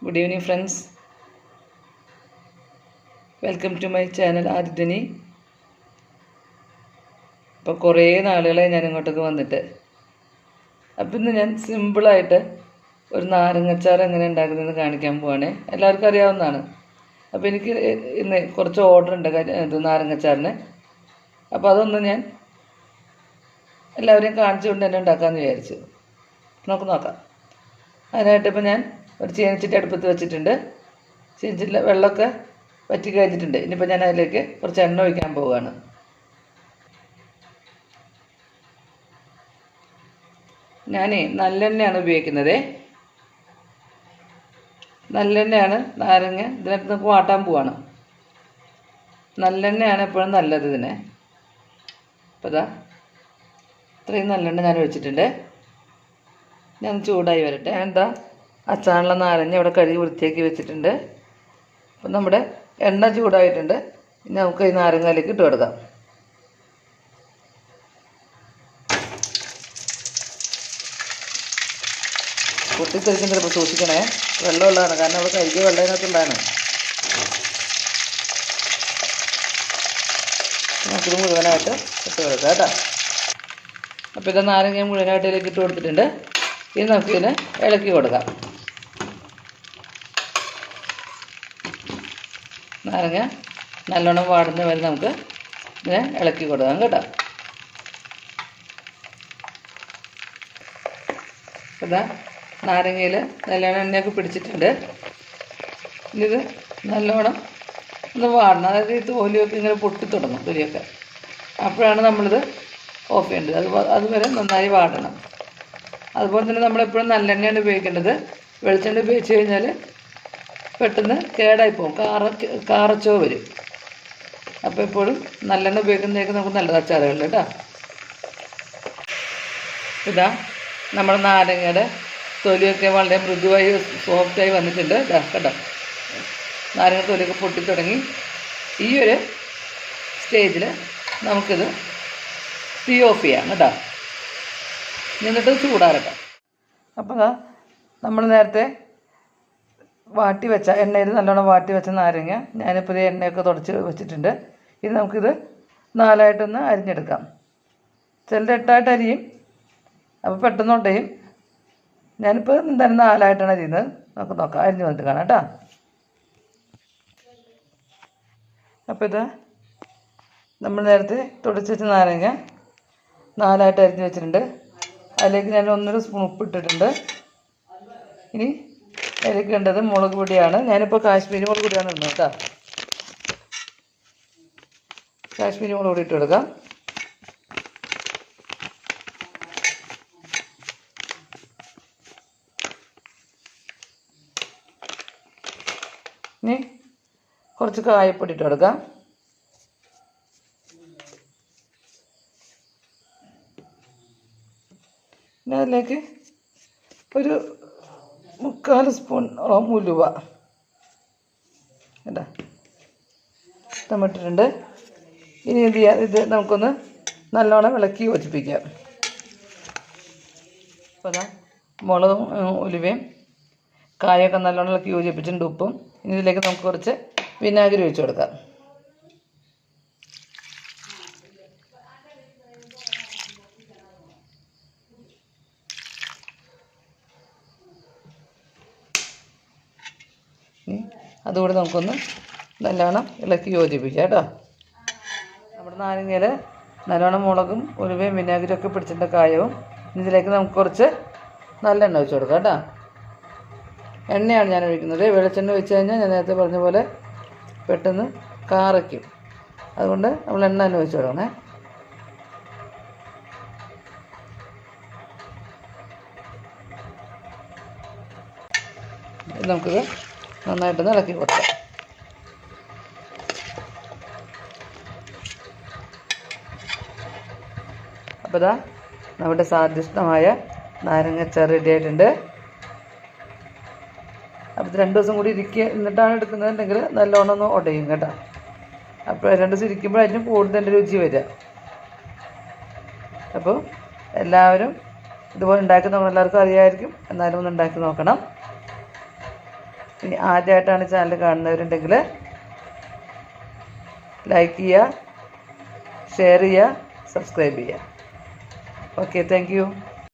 Good evening, friends. Welcome to my channel Aditani. ഇപ്പോൾ കുറേ നാളുകളെ ഞാൻ ഇങ്ങോട്ടേക്ക് വന്നിട്ട് അപ്പം ഇന്ന് ഞാൻ സിമ്പിളായിട്ട് ഒരു നാരങ്ങച്ചാർ എങ്ങനെ ഉണ്ടാക്കുന്നതെന്ന് കാണിക്കാൻ പോവാണ്. എല്ലാവർക്കും അറിയാവുന്നതാണ്. അപ്പോൾ എനിക്ക് ഇന്ന് കുറച്ച് ഓർഡർ ഉണ്ട് ഇത് നാരങ്ങച്ചാറിന്. അപ്പോൾ അതൊന്ന് ഞാൻ എല്ലാവരെയും കാണിച്ചുകൊണ്ട് തന്നെ ഉണ്ടാക്കാമെന്ന് വിചാരിച്ചു. നമുക്ക് നോക്കാം. അതിനായിട്ട് ഇപ്പോൾ ഞാൻ ഒരു ചീനച്ചട്ടി അടുപ്പത്ത് വെച്ചിട്ടുണ്ട്. ചീനച്ചട്ടിയിലെ വെള്ളമൊക്കെ വറ്റി കഴിഞ്ഞിട്ടുണ്ട്. ഇനിയിപ്പോൾ ഞാൻ അതിലേക്ക് കുറച്ച് എണ്ണ ഒഴിക്കാൻ പോവുകയാണ്. ഞാൻ നല്ലെണ്ണയാണ് ഉപയോഗിക്കുന്നത്. നല്ലെണ്ണയാണ് നാരങ്ങ ഇതിനകത്ത് നമുക്ക് വാട്ടാൻ പോവാണ്. നല്ലെണ്ണയാണ് എപ്പോഴും നല്ലത് ഇതിന്. അപ്പോൾ ഇതാ ഇത്രയും നല്ലെണ്ണ ഞാൻ ഒഴിച്ചിട്ടുണ്ട്. ഞാൻ ചൂടായി വരട്ടെ. എന്താ അച്ചാറിനുള്ള നാരങ്ങ ഇവിടെ കഴുകി വൃത്തിയാക്കി വെച്ചിട്ടുണ്ട്. അപ്പം നമ്മുടെ എണ്ണ ചൂടായിട്ടുണ്ട്. ഇനി നമുക്ക് ഈ നാരങ്ങയിലേക്ക് ഇട്ട് കൊടുക്കാം. പൊട്ടിത്തെറിക്കും ചിലപ്പോൾ സൂക്ഷിക്കണേ. വെള്ളമുള്ളതാണ്, കാരണം അവിടെ കഴുകിയ വെള്ളം ഇതിനകത്തുള്ളതാണ്. നമുക്കിത് മുഴുവനായിട്ട് ഇട്ട് കൊടുക്കാം കേട്ടോ. അപ്പോൾ ഇത് നാരങ്ങ മുഴുവനായിട്ട് ഇതിലേക്ക് ഇട്ട് കൊടുത്തിട്ടുണ്ട്. ഇനി നമുക്കിതിനെ ഇളക്കി കൊടുക്കാം. നാരങ്ങ നല്ലോണം വാടുന്ന വരെ നമുക്ക് ഇതിനെ ഇളക്കി കൊടുക്കാം കേട്ടോ. ഇതാ നാരങ്ങയിൽ നല്ലോണം എണ്ണയൊക്കെ പിടിച്ചിട്ടുണ്ട്. ഇത് നല്ലോണം ഒന്ന് വാടണം. അതായത് ഈ തോലിയൊക്കെ ഇങ്ങനെ പൊട്ടി തുടങ്ങും. തൊലിയൊക്കെ അപ്പോഴാണ് നമ്മളിത് ഓഫ് ചെയ്യേണ്ടത്. അതുവരെ നന്നായി വാടണം. അതുപോലെ തന്നെ നമ്മളെപ്പോഴും നല്ലെണ്ണയാണ് ഉപയോഗിക്കേണ്ടത്. വെളിച്ചെണ്ണ ഉപയോഗിച്ച് കഴിഞ്ഞാൽ പെട്ടെന്ന് കേടായി പോകും, കാറച്ചോ വരും. അപ്പോൾ എപ്പോഴും നല്ലെണ്ണ ഉപയോഗിക്കുന്നതൊക്കെ നമുക്ക് നല്ലത് അച്ചാറുകളിൽ കേട്ടോ. ഇതാ നമ്മുടെ നാരങ്ങയുടെ തൊലിയൊക്കെ വളരെ മൃദുവായി സോഫ്റ്റായി വന്നിട്ടുണ്ട്. ഇതാ കേട്ടോ, നാരങ്ങ തൊലിയൊക്കെ പൊട്ടി തുടങ്ങി. ഈ ഒരു സ്റ്റേജിൽ നമുക്കിത് തീ ഓഫ് ചെയ്യാം കേട്ടോ. എന്നിട്ട് ചൂടാറട്ടെ. അപ്പോൾ നമ്മൾ നേരത്തെ വാട്ടി വെച്ച എണ്ണയിൽ നല്ലോണം വാട്ടി വെച്ച നാരങ്ങ ഞാനിപ്പോൾ ഈ എണ്ണയൊക്കെ തുടച്ച് വെച്ചിട്ടുണ്ട്. ഇനി നമുക്കിത് നാലായിട്ടൊന്ന് അരിഞ്ഞെടുക്കാം. ചിലർ എട്ടായിട്ട് അരിയും, അപ്പോൾ പെട്ടെന്ന് ഉടയും. ഞാനിപ്പോൾ എന്തായാലും നാലായിട്ടാണ് അരിയുന്നത്. നമുക്ക് നോക്കാം, അരിഞ്ഞ് വന്നിട്ട് കാണാം കേട്ടോ. അപ്പോൾ ഇത് നമ്മൾ നേരത്തെ തുടച്ച് വെച്ച നാരങ്ങ നാലായിട്ട് അരിഞ്ഞ് വെച്ചിട്ടുണ്ട്. അതിലേക്ക് ഞാൻ 1.5 സ്പൂൺ ഉപ്പിട്ടിട്ടുണ്ട്. ഇനി അതിലേക്ക് വേണ്ടത് മുളക് പൊടിയാണ്. ഞാനിപ്പോൾ കാശ്മീരി മുളക് പൊടിയാണ് ഇടുന്നത് കേട്ടോ. കാശ്മീരി മുളക് പൊടി ഇട്ട് കൊടുക്കാം. ഇനി കുറച്ച് കായപ്പൊടി ഇട്ട് കൊടുക്കാം. പിന്നെ അതിലേക്ക് ഒരു 3/4 സ്പൂൺ ഉലുവ കേട്ടോ ഇട്ടിട്ടുണ്ട്. ഇനി എന്ത് ചെയ്യാം, ഇത് നമുക്കൊന്ന് നല്ലോണം ഇളക്കി യോജിപ്പിക്കാം. അപ്പോൾ അതാ മുളകും ഉലുവയും കായൊക്കെ നല്ലോണം ഇളക്കി യോജിപ്പിച്ചിട്ടുണ്ട്. ഉപ്പും. ഇനി ഇതിലേക്ക് നമുക്ക് കുറച്ച് വിനാഗിരി ഒഴിച്ച് കൊടുക്കാം. അതുകൂടി നമുക്കൊന്ന് നല്ലോണം ഇളക്കി യോജിപ്പിക്കാം കേട്ടോ. നമ്മുടെ നാരങ്ങയിൽ നല്ലോണം മുളകും ഉലുവയും വിനാഗിരിയും ഒക്കെ പിടിച്ചിട്ട് കായവും. ഇതിലേക്ക് നമുക്ക് കുറച്ച് നല്ലെണ്ണ ഒഴിച്ച് കൊടുക്കാം കേട്ടോ. എണ്ണയാണ് ഞാൻ ഒഴിക്കുന്നത്. വെളിച്ചെണ്ണ ഒഴിച്ച് കഴിഞ്ഞാൽ ഞാൻ നേരത്തെ പറഞ്ഞ പോലെ പെട്ടെന്ന് കാറയ്ക്കും. അതുകൊണ്ട് നമ്മൾ എണ്ണ തന്നെ ഒഴിച്ച് കൊടുക്കണേ. നമുക്കിത് നന്നായിട്ടൊന്ന് ഇളക്കി കൊടുക്കാം. അപ്പോൾ ഇതാ നമ്മുടെ സ്വാദിഷ്ടമായ നാരങ്ങച്ചാർ റെഡി ആയിട്ടുണ്ട്. അപ്പോൾ ഇത് 2 ദിവസം കൂടി എന്നിട്ടാണ് എടുക്കുന്നതെന്നുണ്ടെങ്കിൽ നല്ലോണം ഒന്ന് ഉടയും കേട്ടോ. അപ്പോൾ 2 ദിവസം ഇരിക്കുമ്പോഴായിരിക്കും കൂടുതൽ രുചി വരിക. അപ്പോൾ എല്ലാവരും ഇതുപോലെ ഉണ്ടാക്കി നോക്കണം. എല്ലാവർക്കും അറിയാമായിരിക്കും, എന്നാലും ഒന്ന് ഉണ്ടാക്കി നോക്കണം. ഇനി ആദ്യമായിട്ടാണ് ചാനൽ കാണുന്നവരുണ്ടെങ്കിൽ ലൈക്ക് ചെയ്യുക, ഷെയർ ചെയ്യുക, സബ്സ്ക്രൈബ് ചെയ്യുക. Okay, thank you.